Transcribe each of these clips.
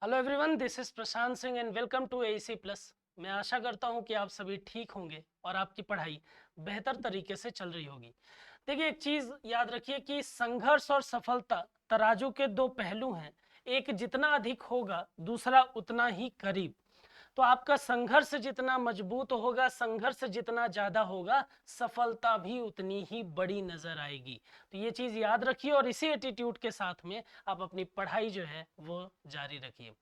Hello everyone, this is Prashant Singh and welcome to AEC plus. मैं आशा करता हूं कि आप सभी ठीक होंगे और आपकी पढ़ाई बेहतर तरीके से चल रही होगी। देखिए, एक चीज याद रखिए कि संघर्ष और सफलता तराजू के दो पहलू हैं। एक जितना अधिक होगा, दूसरा उतना ही करीब। तो आपका संघर्ष जितना मजबूत होगा, संघर्ष जितना ज्यादा होगा, सफलता भी उतनी ही बड़ी नजर आएगी। तो ये चीज याद रखिए और इसी एटीट्यूड के साथ में आप अपनी पढ़ाई जो है वो जारी रखिए।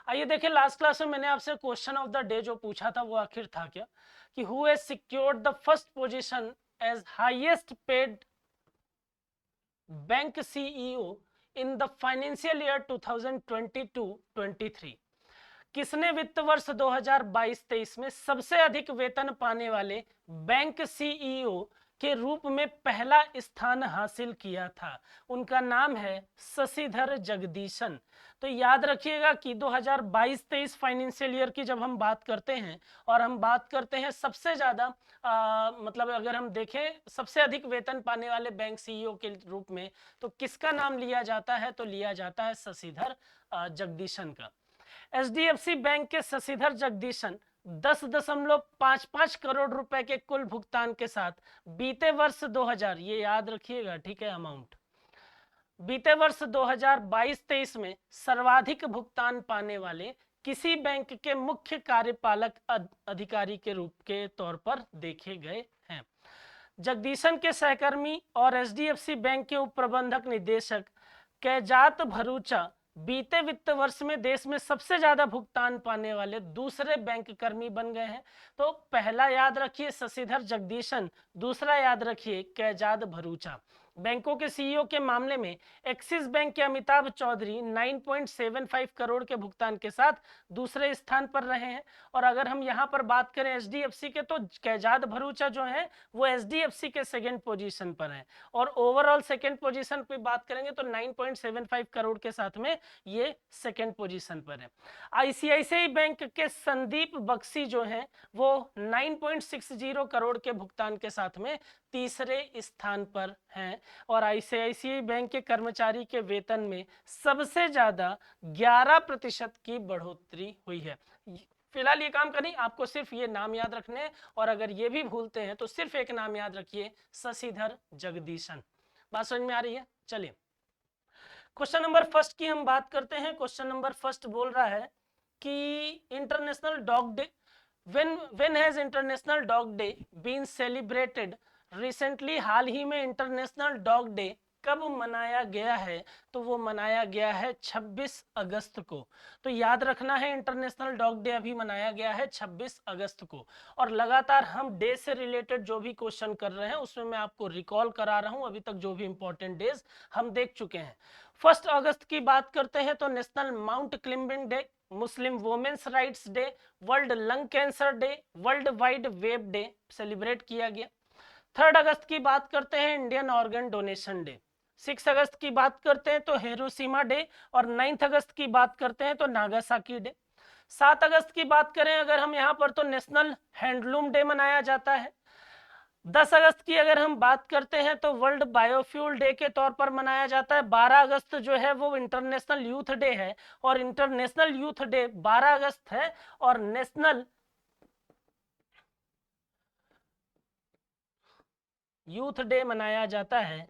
आइए देखिए, लास्ट क्लास में मैंने आपसे क्वेश्चन ऑफ द डे जो पूछा था वो आखिर था क्या, कि who has secured the first position as highest paid bank CEO in the financial year 2022-23। किसने वित्त वर्ष 2022-23 में सबसे अधिक वेतन पाने वाले बैंक सीईओ के रूप में पहला स्थान हासिल किया था? उनका नाम है शशिधर जगदीशन। तो याद रखिएगा कि 2022-23 फाइनेंशियल ईयर की जब हम बात करते हैं और हम बात करते हैं सबसे ज्यादा मतलब अगर हम देखें सबसे अधिक वेतन पाने वाले बैंक सीईओ के रूप में, तो किसका नाम लिया जाता है? तो लिया जाता है शशिधर जगदीशन का। एचडीएफसी बैंक के शशिधर जगदीशन 10.55 करोड़ रुपए के कुल भुगतान के साथ बीते वर्ष 2000, ये याद रखिएगा, ठीक है, अमाउंट बीते वर्ष 2022-23 में सर्वाधिक भुगतान पाने वाले किसी बैंक के मुख्य कार्यपालक अधिकारी के रूप के तौर पर देखे गए हैं। जगदीशन के सहकर्मी और एचडीएफसी बैंक के उप प्रबंधक निदेशक कैजात भरूचा बीते वित्त वर्ष में देश में सबसे ज्यादा भुगतान पाने वाले दूसरे बैंक कर्मी बन गए हैं। तो पहला याद रखिए शशिधर जगदीशन, दूसरा याद रखिए कैजात भरूचा। बैंकों के सीईओ के मामले में एक्सिस बैंक के अमिताभ चौधरी 9.75 करोड़ के भुगतान के साथ दूसरे स्थान पर रहे हैं। और अगर हम यहाँ पर बात करें एचडीएफसी के, तो कैजात भरूचा जो है वो एचडीएफसी के सेकंड पोजीशन पर है। और ओवरऑल सेकंड पोजीशन पे बात करेंगे तो 9.75 करोड़ के साथ में ये सेकंड पोजीशन पर है। आईसीआईसीआई बैंक के संदीप बख्शी जो है वो 9.60 करोड़ के भुगतान के साथ में तीसरे स्थान पर हैं। और आईसीआईसीआई बैंक के कर्मचारी के वेतन में सबसे ज्यादा 11% की बढ़ोतरी हुई है। फिलहाल ये काम करें, आपको सिर्फ ये नाम याद रखने हैं, और अगर ये भी भूलते हैं तो सिर्फ एक नाम याद रखिए, शशिधर जगदीशन। बात समझ में आ रही है? चलिए क्वेश्चन नंबर फर्स्ट की हम बात करते हैं। क्वेश्चन नंबर फर्स्ट बोल रहा है कि international dog day, when has international dog day been celebrated recently? हाल ही में इंटरनेशनल डॉग डे कब मनाया गया है? तो वो मनाया गया है 26 अगस्त को। तो याद रखना है, इंटरनेशनल डॉग डे अभी मनाया गया है 26 अगस्त को। और लगातार हम डे से रिलेटेड जो भी क्वेश्चन कर रहे हैं उसमें मैं आपको रिकॉल करा रहा हूं, अभी तक जो भी इंपॉर्टेंट डेज हम देख चुके हैं। 1 अगस्त की बात करते हैं तो national mount climbing day, Muslim women's rights day, world lung cancer day, world wide web day celebrate किया गया। 3 अगस्त की बात करते हैं, इंडियन ऑर्गन डोनेशन डे। 6 अगस्त की बात करते हैं तो हिरोशिमा डे, और 9 अगस्त की बात करते हैं तो नागासाकी डे। 7 अगस्त की बात करें अगर हम यहाँ पर, तो नेशनल हैंडलूम डे मनाया जाता है। 10 अगस्त की अगर हम बात करते हैं तो वर्ल्ड बायोफ्यूल डे के तौर पर मनाया जाता है। 12 अगस्त जो है वो इंटरनेशनल यूथ डे है, और इंटरनेशनल यूथ डे 12 अगस्त है। और नेशनल यूथ डे मनाया जाता है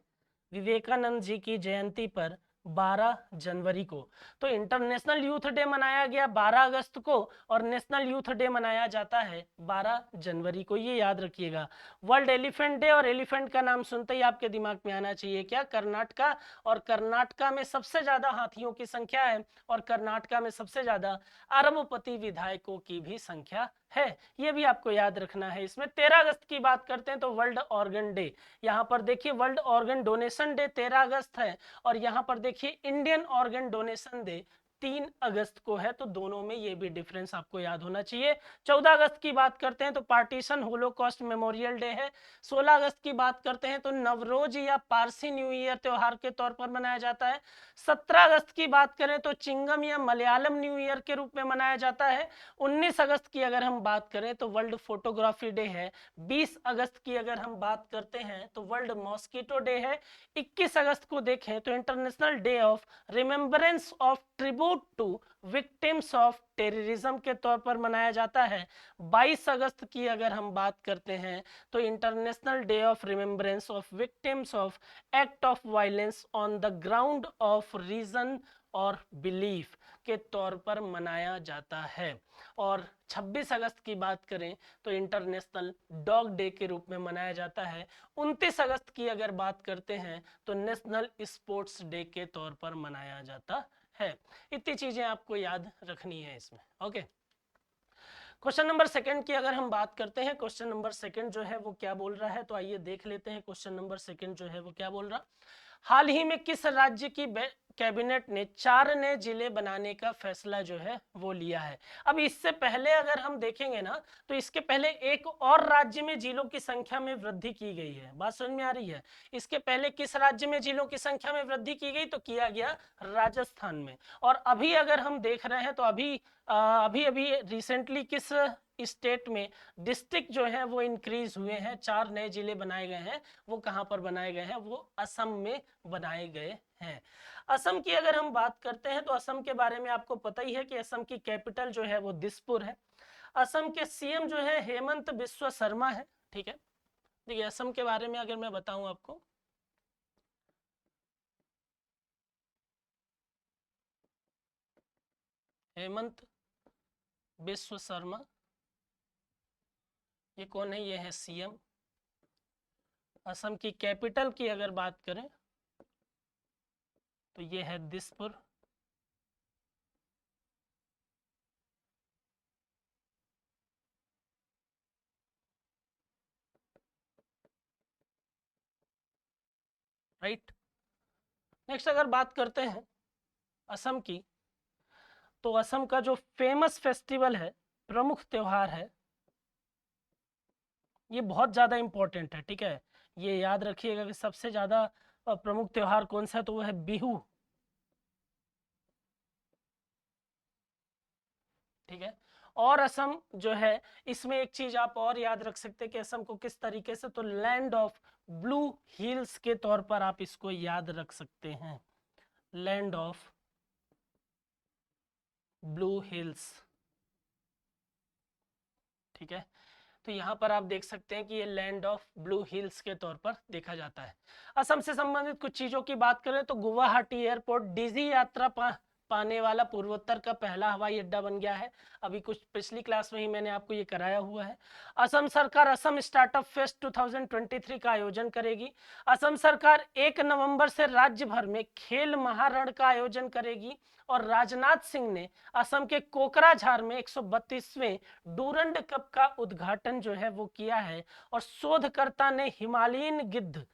विवेकानंद जी की जयंती पर 12 जनवरी को। तो इंटरनेशनल यूथ डे मनाया गया 12 अगस्त को, और नेशनल यूथ डे मनाया जाता है 12 जनवरी को, ये याद रखिएगा। वर्ल्ड एलिफेंट डे, और एलिफेंट का नाम सुनते ही आपके दिमाग में आना चाहिए क्या? कर्नाटका। और कर्नाटका में सबसे ज्यादा हाथियों की संख्या है, और कर्नाटका में सबसे ज्यादा अरबपति विधायकों की भी संख्या है, ये भी आपको याद रखना है। इसमें 13 अगस्त की बात करते हैं तो वर्ल्ड ऑर्गन डे। यहाँ पर देखिए वर्ल्ड ऑर्गन डोनेशन डे 13 अगस्त है, और यहाँ पर देखिए इंडियन ऑर्गन डोनेशन डे 3 अगस्त को है। तो दोनों में ये भी डिफरेंस आपको याद होना चाहिए। 14 अगस्त की बात करते हैं तो पार्टीशन होलोकॉस्ट मेमोरियल डे है। 16 अगस्त की बात करते हैं तो नवरोज या पारसी न्यू ईयर त्योहार के तौर पर मनाया जाता है। 17 अगस्त की बात करें तो चिंगम या मलयालम न्यू ईयर के रूप में मनाया जाता है। 19 अगस्त की अगर हम बात करें तो वर्ल्ड फोटोग्राफी डे है। 20 अगस्त की अगर हम बात करते हैं तो वर्ल्ड मॉस्किटो डे है। 21 अगस्त को देखें तो international day of remembrance of tribute to victims of terrorism के तौर पर मनाया जाता है। 22 अगस्त की अगर हम बात करते हैं तो international day of remembrance of victims of act of violence on the ground of reason और बिलीफ के तौर पर मनाया जाता है। और 26 अगस्त की बात करें तो इंटरनेशनल डॉग डे के रूप में मनाया जाता है। 29 अगस्त की अगर बात करते हैं तो नेशनल स्पोर्ट्स डे के तौर पर मनाया जाता है। इतनी चीजें आपको याद रखनी है इसमें। ओके, क्वेश्चन नंबर सेकंड की अगर हम बात करते हैं, क्वेश्चन नंबर सेकंड जो है वो क्या बोल रहा है, तो आइए देख लेते हैं क्वेश्चन नंबर सेकंड जो है वो क्या बोल रहा। हाल ही में किस राज्य की कैबिनेट ने 4 नए जिले बनाने का फैसला जो है वो लिया है। अब इससे पहले अगर हम देखेंगे ना तो इसके पहले एक और राज्य में जिलों की संख्या में वृद्धि की गई है। बात समझ में आ रही है? इसके पहले किस राज्य में जिलों की संख्या में वृद्धि की गई, तो किया गया राजस्थान में। और अभी अगर हम देख रहे हैं तो अभी अभी रिसेंटली किस स्टेट में डिस्ट्रिक्ट जो है वो इंक्रीज हुए हैं, 4 नए जिले बनाए गए हैं। वो कहां पर बनाए गए हैं? वो असम में बनाए गए हैं। असम की अगर हम बात करते हैं तो असम के बारे में आपको पता ही है कि असम की कैपिटल जो है वो दिसपुर है। असम के सीएम जो है हेमंत बिस्वा शर्मा है। ठीक है, देखिए असम के बारे में अगर मैं बताऊं आपको, हेमंत बिस्वा शर्मा, ये कौन है? ये है सीएम। असम की कैपिटल की अगर बात करें तो ये है दिसपुर। राइट, नेक्स्ट अगर बात करते हैं असम की, तो असम का जो फेमस फेस्टिवल है, प्रमुख त्योहार है, ये बहुत ज्यादा इंपॉर्टेंट है। ठीक है, ये याद रखिएगा कि सबसे ज्यादा प्रमुख त्योहार कौन सा है, तो वो है बिहू। ठीक है, और असम जो है इसमें एक चीज आप और याद रख सकते हैं कि असम को किस तरीके से, तो लैंड ऑफ ब्लू हिल्स के तौर पर आप इसको याद रख सकते हैं। Land of blue hills. ठीक है, तो यहाँ पर आप देख सकते हैं कि ये लैंड ऑफ ब्लू हिल्स के तौर पर देखा जाता है। असम से संबंधित कुछ चीजों की बात करें तो गुवाहाटी एयरपोर्ट डीजी यात्रा पाने वाला पूर्वोत्तर का पहला हवाई अड्डा बन गया है। अभी कुछ पिछली क्लास में ही मैंने आपको ये कराया हुआ है। असम सरकार असम स्टार्टअप फेस्ट 2023 का आयोजन करेगी। असम सरकार 1 नवंबर से राज्य भर में खेल महारण का आयोजन करेगी। और राजनाथ सिंह ने असम के कोकराझार में 132वें डूरंड कप का उद्घाटन जो है वो किया है। और शोधकर्ता ने हिमालयन गिद्ध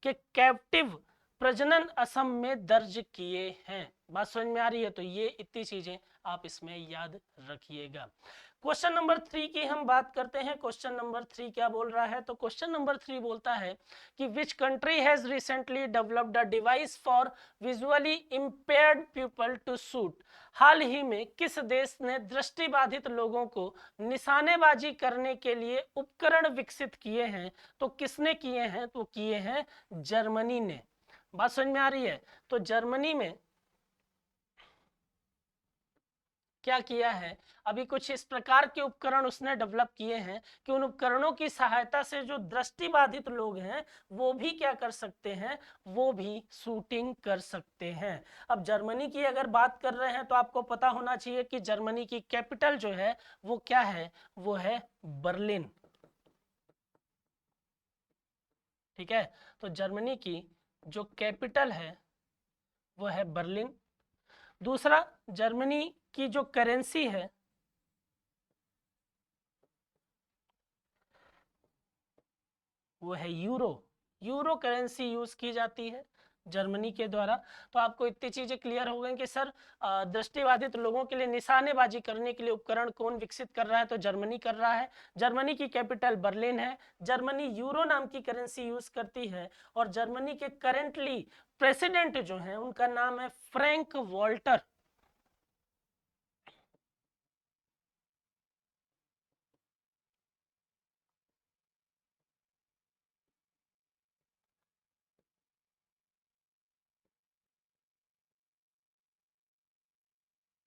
के कैप्टिव प्रजनन असम में दर्ज किए हैं। बात समझ में आ रही है? तो ये इतनी चीजें आप इसमें याद रखिएगा। क्वेश्चन नंबर 3 की हम बात करते हैं। क्वेश्चन नंबर 3 क्या बोल रहा है, तो क्वेश्चन नंबर 3 बोलता है कि which country has recently developed a device for visually impaired people to shoot. हाल ही में किस देश ने दृष्टिबाधित लोगों को निशानेबाजी करने के लिए उपकरण विकसित किए हैं, तो किसने किए हैं, तो किए हैं जर्मनी ने। बात समझ में आ रही है? तो जर्मनी में क्या किया है, अभी कुछ इस प्रकार के उपकरण उसने डेवलप किए हैं कि उन उपकरणों की सहायता से जो दृष्टिबाधित लोग हैं वो भी क्या कर सकते हैं, वो भी शूटिंग कर सकते हैं। अब जर्मनी की अगर बात कर रहे हैं तो आपको पता होना चाहिए कि जर्मनी की कैपिटल जो है वो क्या है, वो है बर्लिन। ठीक है, तो जर्मनी की जो कैपिटल है वो है बर्लिन। दूसरा, जर्मनी की जो करेंसी है वो है यूरो। यूरो करेंसी यूज की जाती है जर्मनी के द्वारा। तो आपको इतनी चीजें क्लियर हो गई कि सर दृष्टिबाधित लोगों के लिए निशानेबाजी करने के लिए उपकरण कौन विकसित कर रहा है, तो जर्मनी कर रहा है। जर्मनी की कैपिटल बर्लिन है। जर्मनी यूरो नाम की करेंसी यूज करती है। और जर्मनी के करेंटली प्रेसिडेंट जो है उनका नाम है फ्रैंक वॉल्टर।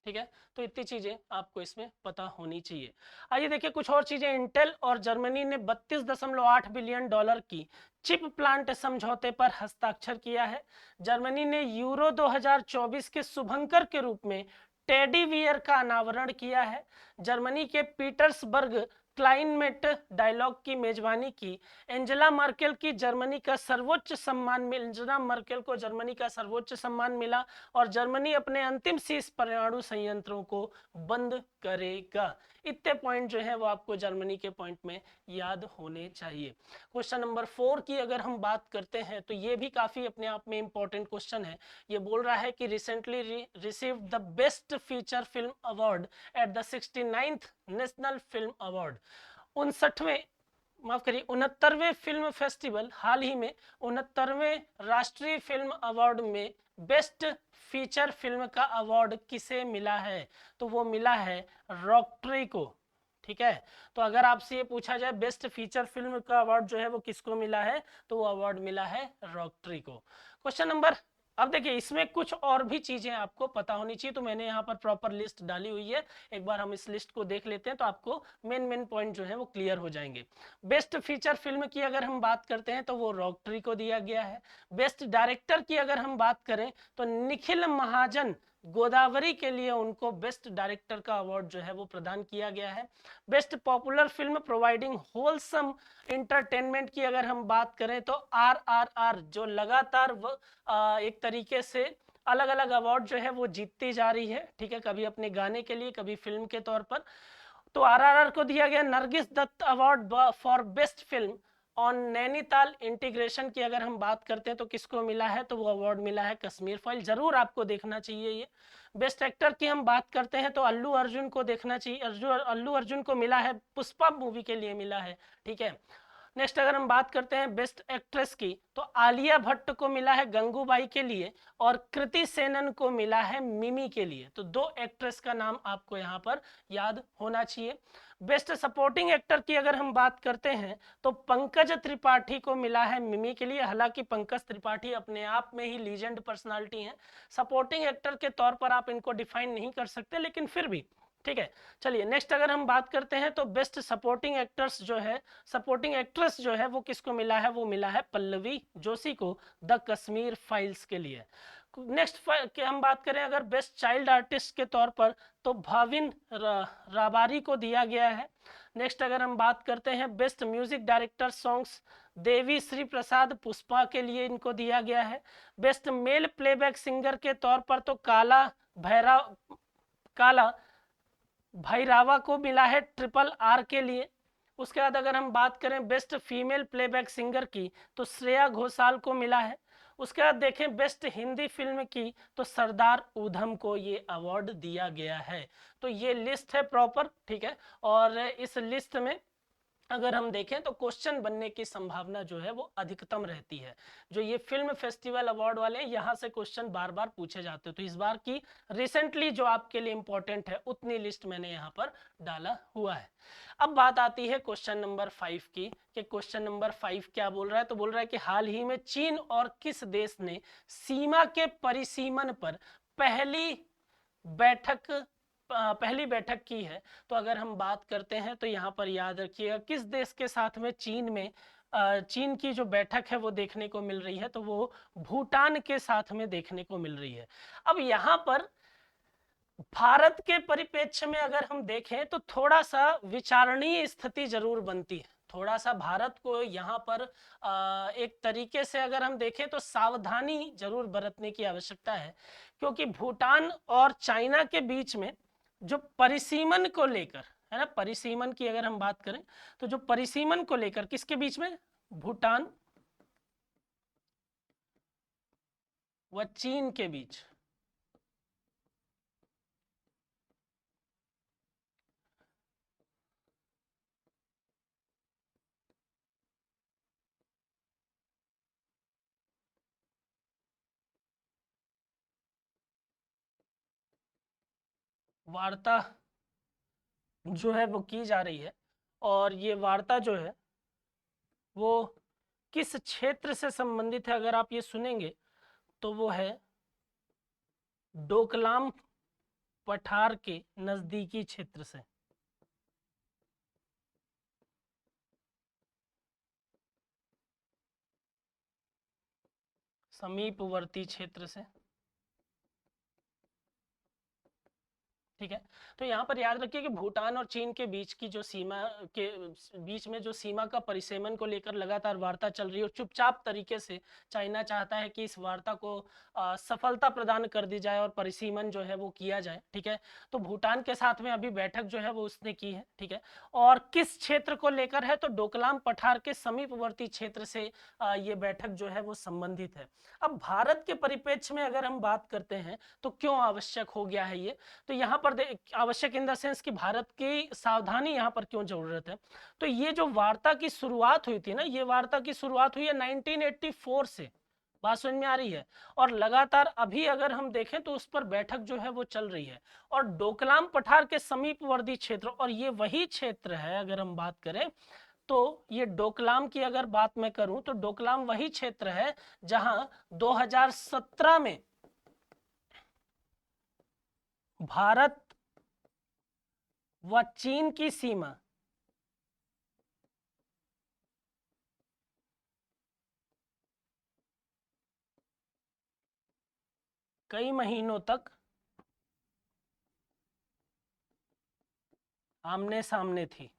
ठीक है, तो इतनी चीजें आपको इसमें पता होनी चाहिए। आइए देखिए कुछ और चीजें। इंटेल और जर्मनी ने 32.8 बिलियन डॉलर की चिप प्लांट समझौते पर हस्ताक्षर किया है। जर्मनी ने यूरो 2024 के शुभंकर के रूप में टेडी बियर का अनावरण किया है। जर्मनी के पीटर्सबर्ग क्लाइमेट डायलॉग की मेजबानी की। एंजेला मर्केल की जर्मनी का सर्वोच्च सम्मान एंजेला मर्केल को जर्मनी का सर्वोच्च सम्मान मिला और जर्मनी अपने अंतिम शीर्ष परमाणु संयंत्रों को बंद करेगा। इतने पॉइंट जो है वो आपको जर्मनी के पॉइंट में याद होने चाहिए। क्वेश्चन नंबर 4 की अगर हम बात करते हैं तो ये भी काफी अपने आप में इंपॉर्टेंट क्वेश्चन है। ये बोल रहा है कि recently received the best feature film award at the 69th national film award. 59वें माफ करिए 69वें फिल्म फेस्टिवल, हाल ही में 69वें राष्ट्रीय फिल्म अवार्ड में बेस्ट फीचर फिल्म का अवार्ड किसे मिला है? तो वो मिला है रॉकट्री को। ठीक है, तो अगर आपसे ये पूछा जाए बेस्ट फीचर फिल्म का अवार्ड जो है वो किसको मिला है, तो वो अवार्ड मिला है रॉकट्री को। क्वेश्चन नंबर, अब देखिए इसमें कुछ और भी चीजें आपको पता होनी चाहिए, तो मैंने यहाँ पर प्रॉपर लिस्ट डाली हुई है। एक बार हम इस लिस्ट को देख लेते हैं तो आपको मेन पॉइंट जो है वो क्लियर हो जाएंगे। बेस्ट फीचर फिल्म की अगर हम बात करते हैं तो वो रॉकट्री को दिया गया है। बेस्ट डायरेक्टर की अगर हम बात करें तो निखिल महाजन गोदावरी के लिए उनको बेस्ट डायरेक्टर का अवार्ड जो है वो प्रदान किया गया है। Best popular film providing wholesome entertainment की अगर हम बात करें तो RRR जो लगातार एक तरीके से अलग अलग अवार्ड जो है वो जीतती जा रही है। ठीक है, कभी अपने गाने के लिए, कभी फिल्म के तौर पर। तो RRR को दिया गया। Nargis Dutt award for best film on national integration की अगर हम बात करते हैं तो किसको मिला है, तो वो अवार्ड मिला है कश्मीर फाइल। जरूर आपको देखना चाहिए ये। बेस्ट एक्टर की हम बात करते हैं तो अल्लू अर्जुन को देखना चाहिए। अल्लू अर्जुन को मिला है, पुष्पा मूवी के लिए मिला है। ठीक है, नेक्स्ट अगर हम बात करते हैं बेस्ट एक्ट्रेस की तो आलिया भट्ट को मिला है गंगूबाई के लिए और कृति सेनन को मिला है मिमी के लिए। तो दो एक्ट्रेस का नाम आपको यहाँ पर याद होना चाहिए। बेस्ट सपोर्टिंग एक्टर की अगर हम बात करते हैं तो पंकज त्रिपाठी को मिला है मिमी के लिए। हालांकि पंकज त्रिपाठी अपने आप में ही लीजेंड पर्सनालिटी हैं, सपोर्टिंग एक्टर के तौर पर आप इनको डिफाइन नहीं कर सकते, लेकिन फिर भी ठीक है। चलिए नेक्स्ट अगर हम बात करते हैं तो बेस्ट सपोर्टिंग एक्टर्स जो है, सपोर्टिंग एक्ट्रेस जो है वो किसको मिला है, वो मिला है पल्लवी जोशी को द कश्मीर फाइल्स के लिए। नेक्स्ट के हम बात करें अगर बेस्ट चाइल्ड आर्टिस्ट के तौर पर तो भाविन राबारी को दिया गया है। नेक्स्ट अगर हम बात करते हैं best music director songs, Devi Shri Prasad Pushpa के लिए इनको दिया गया है। बेस्ट मेल प्लेबैक सिंगर के तौर पर तो काला भैरावा को मिला है RRR के लिए। उसके बाद अगर हम बात करें बेस्ट फीमेल प्लेबैक सिंगर की तो श्रेया घोषाल को मिला है। उसके बाद देखें बेस्ट हिंदी फिल्म की तो सरदार ऊधम को ये अवार्ड दिया गया है। तो ये लिस्ट है प्रॉपर। ठीक है, और इस लिस्ट में अगर हम देखें तो क्वेश्चन बनने की संभावना जो है वो अधिकतम रहती है। जो ये फिल्म फेस्टिवल अवार्ड वाले हैं यहाँ से क्वेश्चन बार बार पूछे जाते हैं। तो इस बार की रिसेंटली जो आपके लिए इंपॉर्टेंट है उतनी लिस्ट मैंने यहाँ पर डाला हुआ है। अब बात आती है क्वेश्चन नंबर 5 की कि क्वेश्चन नंबर 5 क्या बोल रहा है, तो बोल रहा है कि हाल ही में चीन और किस देश ने सीमा के परिसीमन पर पहली बैठक की है। तो अगर हम बात करते हैं तो यहाँ पर याद रखिएगा किस देश के साथ में चीन की जो बैठक है वो देखने को मिल रही है, तो वो भूटान के साथ में देखने को मिल रही है। अब यहाँ पर भारत के परिप्रेक्ष्य में अगर हम देखें तो थोड़ा सा विचारणीय स्थिति जरूर बनती है। थोड़ा सा भारत को यहाँ पर एक तरीके से अगर हम देखें तो सावधानी जरूर बरतने की आवश्यकता है, क्योंकि भूटान और चाइना के बीच में जो परिसीमन को लेकर है ना, परिसीमन की अगर हम बात करें तो जो परिसीमन को लेकर किसके बीच में, भूटान व चीन के बीच वार्ता जो है वो की जा रही है। और ये वार्ता जो है वो किस क्षेत्र से संबंधित है, अगर आप ये सुनेंगे तो वो है डोकलाम पठार के नजदीकी क्षेत्र से। समीपवर्ती क्षेत्र से, ठीक है। तो यहाँ पर याद रखिए कि भूटान और चीन के बीच की जो सीमा के बीच में जो सीमा का परिसीमन को लेकर लगातार वार्ता चल रही है और चुपचाप तरीके से चाइना चाहता है कि इस वार्ता को सफलता प्रदान कर दी जाए और परिसीमन जो है वो किया जाए, ठीक है। तो भूटान के साथ में अभी बैठक जो है वो उसने की है, ठीक है। और किस क्षेत्र को लेकर है, तो डोकलाम पठार के समीपवर्ती क्षेत्र से ये बैठक जो है वो संबंधित है। अब भारत के परिप्रेक्ष्य में अगर हम बात करते हैं तो क्यों आवश्यक हो गया है ये, तो यहाँ पर आवश्यक इन द सेंस कि भारत की सावधानी यहाँ पर क्यों जरूरत है। तो ये जो वार्ता की शुरुआत हुई थी ना, ये वार्ता की शुरुआत हुई है 1984 से, बात समझ में आ रही है। और लगातार अभी अगर हम देखें तो उस पर बैठक जो है वो चल रही है। और डोकलाम पठार के समीपवर्ती क्षेत्र, और ये वही क्षेत्र है अगर हम बात करें तो ये डोकलाम की अगर बात मैं करूं तो डोकलाम वही क्षेत्र है जहां 2017 में भारत व चीन की सीमा कई महीनों तक आमने सामने थी।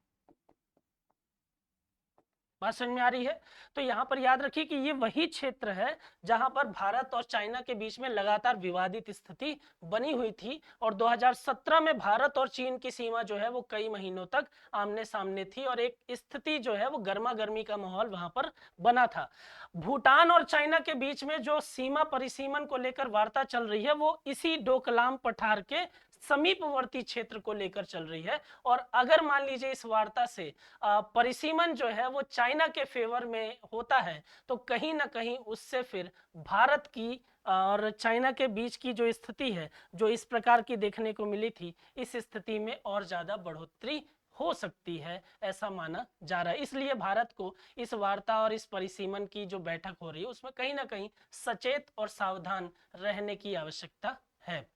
बात समझ में आ रही है। तो यहाँ पर याद रखिए कि ये वही क्षेत्र है जहां पर भारत और चाइना के बीच में लगातार विवादित स्थिति बनी हुई थी और 2017 में भारत और चीन की सीमा जो है वो कई महीनों तक आमने सामने थी और एक स्थिति जो है वो गर्मा गर्मी का माहौल वहां पर बना था। भूटान और चाइना के बीच में जो सीमा परिसीमन को लेकर वार्ता चल रही है वो इसी डोकलाम पठार के समीपवर्ती क्षेत्र को लेकर चल रही है। और अगर मान लीजिए इस वार्ता से परिसीमन जो है वो चाइना के फेवर में होता है तो कहीं ना कहीं उससे फिर भारत की और चाइना के बीच की जो स्थिति है जो इस प्रकार की देखने को मिली थी, इस स्थिति में और ज्यादा बढ़ोतरी हो सकती है, ऐसा माना जा रहा है। इसलिए भारत को इस वार्ता और इस परिसीमन की जो बैठक हो रही है उसमें कहीं ना कहीं सचेत और सावधान रहने की आवश्यकता है।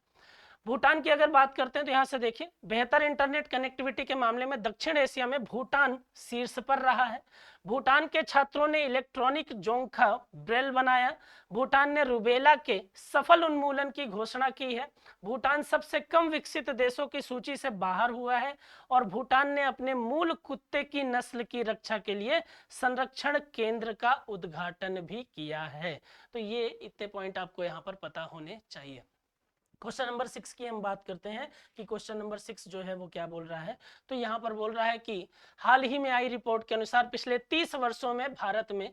भूटान की अगर बात करते हैं तो यहां से देखिए, बेहतर इंटरनेट कनेक्टिविटी के मामले में दक्षिण एशिया में भूटान शीर्ष पर रहा है। भूटान के छात्रों ने इलेक्ट्रॉनिक जोंखा ब्रेल बनाया। भूटान ने रूबेला के सफल उन्मूलन की घोषणा की है। भूटान सबसे कम विकसित देशों की सूची से बाहर हुआ है और भूटान ने अपने मूल कुत्ते की नस्ल की रक्षा के लिए संरक्षण केंद्र का उद्घाटन भी किया है। तो ये इतने पॉइंट आपको यहाँ पर पता होने चाहिए। क्वेश्चन नंबर 6 की हम बात करते हैं कि क्वेश्चन नंबर 6 जो है वो क्या बोल रहा है। तो यहाँ पर बोल रहा है कि हाल ही में आई रिपोर्ट के अनुसार पिछले 30 वर्षों में भारत में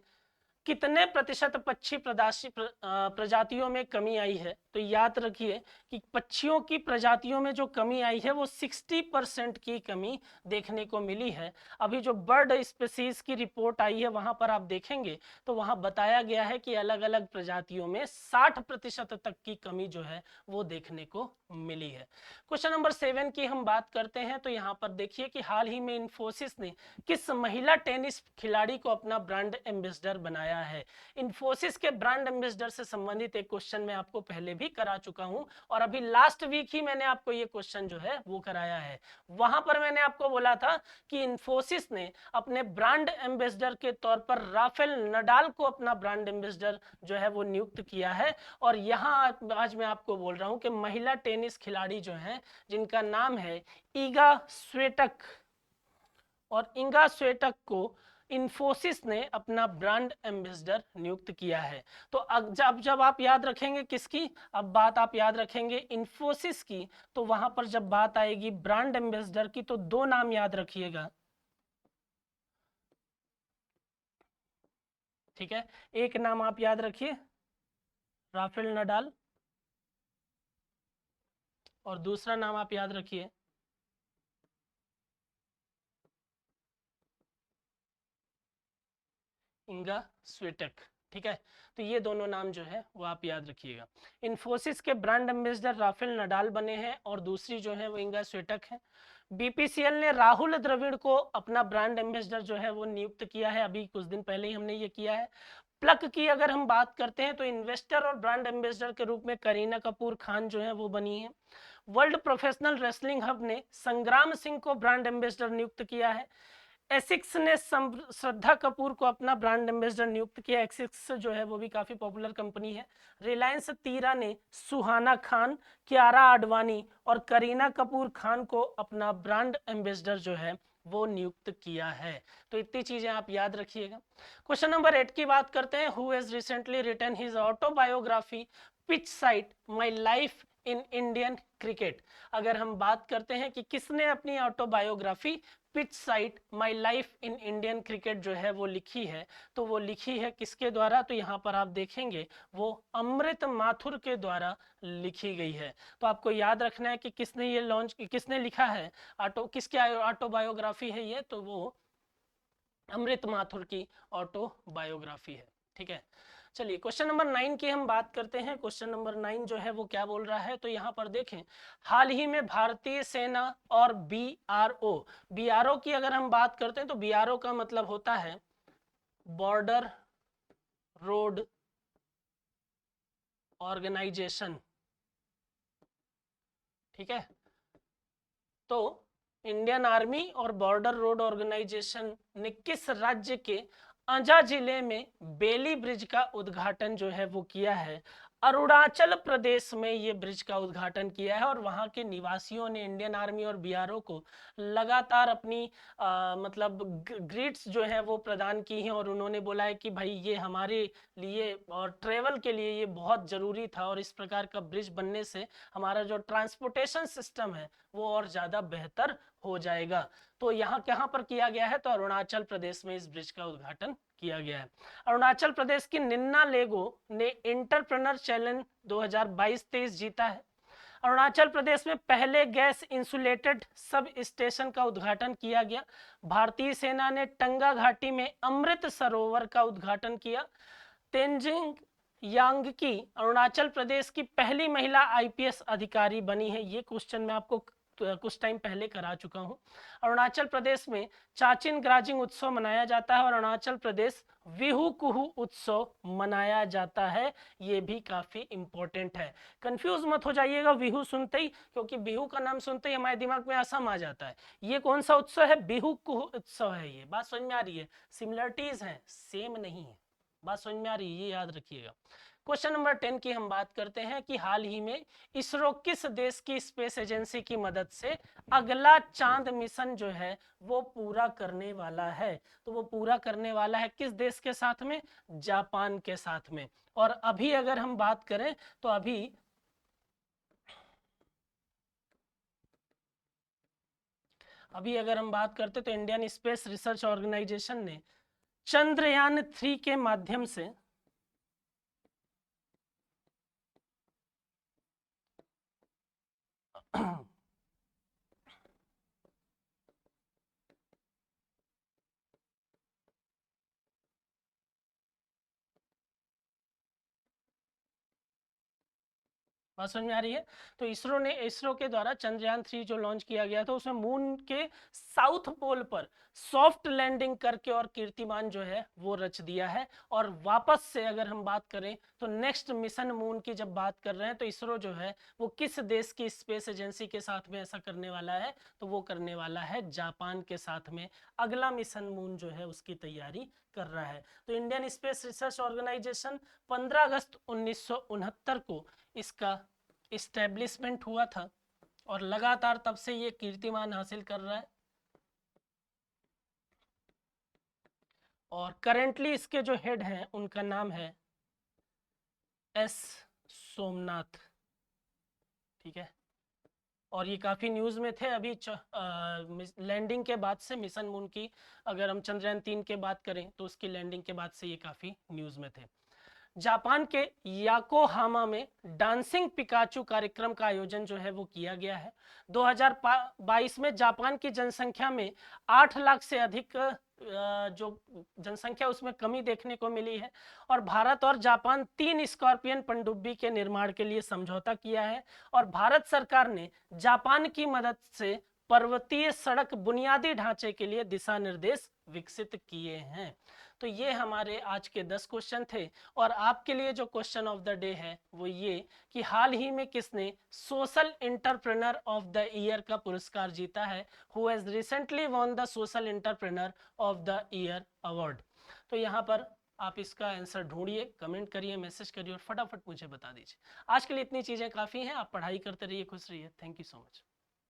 कितने प्रतिशत पक्षी प्रजातियों में कमी आई है। तो याद रखिए कि पक्षियों की प्रजातियों में जो कमी आई है वो 60% की कमी देखने को मिली है। अभी जो बर्ड स्पीसीज की रिपोर्ट आई है वहां पर आप देखेंगे तो वहां बताया गया है कि अलग अलग प्रजातियों में 60% तक की कमी जो है वो देखने को मिली है। क्वेश्चन नंबर 7 की हम बात करते हैं तो यहाँ पर देखिए कि हाल ही में इन्फोसिस ने किस महिला टेनिस खिलाड़ी को अपना ब्रांड एम्बेसडर बनाया है। इन्फोसिस के ब्रांड एम्बेसडर से संबंधित एक क्वेश्चन मैं आपको पहले भी करा चुका हूं और अभी लास्ट वीक ही मैंने आपको ये क्वेश्चन जो है वो कराया है। वहां पर मैंने आपको बोला था कि इन्फोसिस ने अपने ब्रांड एम्बेसडर के तौर पर राफेल नडाल को अपना ब्रांड एम्बेसडर जो है वो नियुक्त किया है। और यहाँ आज मैं आपको बोल रहा हूं कि महिला टेनिस खिलाड़ी जो है जिनका नाम है ईगा स्वेटक, और इंगा स्वेटक को इन्फोसिस ने अपना ब्रांड एम्बेसडर नियुक्त किया है। तो अब जब आप याद रखेंगे किसकी, अब बात आप याद रखेंगे इन्फोसिस की, तो वहां पर जब बात आएगी ब्रांड एम्बेसडर की तो दो नाम याद रखिएगा, ठीक है। एक नाम आप याद रखिए राफेल नडाल और दूसरा नाम आप याद रखिए इंगा स्वेटक, ठीक है। तो ये दोनों नाम जो है वो आप याद रखिएगा। इन्फोसिस के ब्रांड एम्बेसडर राफेल नडाल बने हैं और दूसरी जो है वो इंगा स्वेटक है। बीपीसीएल ने राहुल द्रविड़ को अपना ब्रांड एम्बेसडर जो है वो नियुक्त किया है, अभी कुछ दिन पहले ही हमने ये किया है। प्लक की अगर हम बात करते हैं तो इन्वेस्टर और ब्रांड एम्बेसडर के रूप में करीना कपूर खान जो है वो बनी है। वर्ल्ड प्रोफेशनल रेसलिंग हब ने संग्राम सिंह को ब्रांड एम्बेसडर नियुक्त किया है। एसिक्स ने श्रद्धा कपूर को अपना ब्रांड एम्बेसडर नियुक्त किया। एसिक्स जो है वो भी काफी पॉपुलर कंपनी है। रिलायंस तीरा ने सुहाना खान, कियारा आडवाणी और करीना कपूर खान को अपना ब्रांड एम्बेसडर जो है वो नियुक्त किया है। तो इतनी चीजें आप याद रखिएगा। क्वेश्चन नंबर 8 की बात करते हैं। Who has recently written his autobiography pitch side my life in Indian cricket. अगर हम बात करते हैं कि किसने अपनी autobiography pitch side my life in Indian cricket जो है वो लिखी है, तो वो लिखी है किसके द्वारा, तो यहाँ पर आप देखेंगे वो अमृत माथुर के द्वारा लिखी गई है। तो आपको याद रखना है कि किसने ये किसने लिखा है, किसकी ऑटोबायोग्राफी है ये, तो वो अमृत माथुर की ऑटोबायोग्राफी है। ठीक है, चलिए क्वेश्चन नंबर 9 की हम बात करते हैं। क्वेश्चन नंबर 9 जो है वो क्या बोल रहा है, तो यहाँ पर देखें, हाल ही में भारतीय सेना और बीआरओ की अगर हम बात करते हैं तो बीआरओ का मतलब होता है बॉर्डर रोड ऑर्गेनाइजेशन। ठीक है, तो इंडियन आर्मी और बॉर्डर रोड ऑर्गेनाइजेशन ने किस राज्य के अंजा जिले में बेली ब्रिज का उद्घाटन जो है वो किया है? अरुणाचल प्रदेश में ये ब्रिज का उद्घाटन किया है और वहां के निवासियों ने इंडियन आर्मी और बीआरओ को लगातार अपनी मतलब ग्रीट्स जो है वो प्रदान की हैं और उन्होंने बोला है कि भाई ये हमारे लिए और ट्रेवल के लिए ये बहुत ज़रूरी था और इस प्रकार का ब्रिज बनने से हमारा जो ट्रांसपोर्टेशन सिस्टम है वो और ज़्यादा बेहतर हो जाएगा। तो यहाँ कहाँ पर किया गया है, तो अरुणाचल प्रदेश में इस ब्रिज का उद्घाटन किया गया है। अरुणाचल प्रदेश की निन्ना लेगो ने इंटरप्रेनर चैलेंज 2022-23 जीता है। अरुणाचल प्रदेश में पहले गैस इंसुलेटेड सब स्टेशन का उद्घाटन किया गया। भारतीय सेना ने टंगा घाटी में अमृत सरोवर का उद्घाटन किया। तेंजिंग यांगकी अरुणाचल प्रदेश की पहली महिला आईपीएस अधिकारी बनी है। ये क्वेश्चन मैं आपको कुछ टाइम पहले करा चुका हूं। अरुणाचल प्रदेश में चाचिन ग्राजिंग उत्सव मनाया जाता है और अरुणाचल प्रदेश विहू कुहू उत्सव मनाया जाता है। ये भी काफी इंपॉर्टेंट है, कंफ्यूज मत हो जाइएगा विहू सुनते ही, क्योंकि बिहू का नाम सुनते ही हमारे दिमाग में असम आ जाता है। ये कौन सा उत्सव है? बिहू कुहू उत्सव है। ये बात समझ में आ रही है? सिमिलरिटीज हैं, सेम नहीं है। बात समझ में आ रही है, ये याद रखिएगा। क्वेश्चन नंबर 10 की हम बात करते हैं कि हाल ही में इसरो किस देश की स्पेस एजेंसी की मदद से अगला चांद मिशन जो है वो पूरा करने वाला है? तो वो पूरा करने वाला है किस देश के साथ में? जापान के साथ में। और अभी अगर हम बात करें तो अभी अगर हम बात करते तो इंडियन स्पेस रिसर्च ऑर्गेनाइजेशन ने चंद्रयान 3 के माध्यम से बात समझ में आ रही है? तो इसरो के द्वारा चंद्रयान 3 जो लॉन्च किया गया था उसमें मून के साउथ पोल पर सॉफ्ट लैंडिंग करके और कीर्तिमान जो है वो रच दिया है। और वापस से अगर हम बात करें तो नेक्स्ट मिशन मून की जब बात कर रहे हैं तो इसरो जो है वो किस देश की स्पेस एजेंसी के साथ में ऐसा करने वाला है? तो वो करने वाला है जापान के साथ में। अगला मिशन मून जो है उसकी तैयारी कर रहा है। तो इंडियन स्पेस रिसर्च ऑर्गेनाइजेशन 15 अगस्त 1969 को इसका इस्टेब्लिशमेंट हुआ था और लगातार तब से ये कीर्तिमान हासिल कर रहा है। और करेंटली इसके जो हेड हैं उनका नाम है एस सोमनाथ। ठीक है, और ये काफ़ी न्यूज़ में थे अभी लैंडिंग के बाद से। मिशन मून की अगर हम चंद्रयान 3 के बात करें तो उसकी लैंडिंग के बाद से ये काफ़ी न्यूज़ में थे। जापान के याकोहामा में डांसिंग पिकाचू कार्यक्रम का आयोजन जो है वो किया गया है। 2022 में जापान की जनसंख्या में 8 लाख से अधिक जो जनसंख्या उसमें कमी देखने को मिली है। और भारत और जापान 3 स्कॉर्पियन पनडुब्बी के निर्माण के लिए समझौता किया है और भारत सरकार ने जापान की मदद से पर्वतीय सड़क बुनियादी ढांचे के लिए दिशा निर्देश विकसित किए हैं। तो ये हमारे आज के 10 क्वेश्चन थे। और आपके लिए जो क्वेश्चन ऑफ द डे है वो ये कि हाल ही में किसने social entrepreneur of the year का पुरस्कार जीता है, who has recently won the social entrepreneur of the year award. तो यहाँ पर आप इसका आंसर ढूंढिए, कमेंट करिए, मैसेज करिए और फटाफट मुझे बता दीजिए। आज के लिए इतनी चीज़ें काफ़ी हैं। आप पढ़ाई करते रहिए, खुश रहिए। Thank you so much.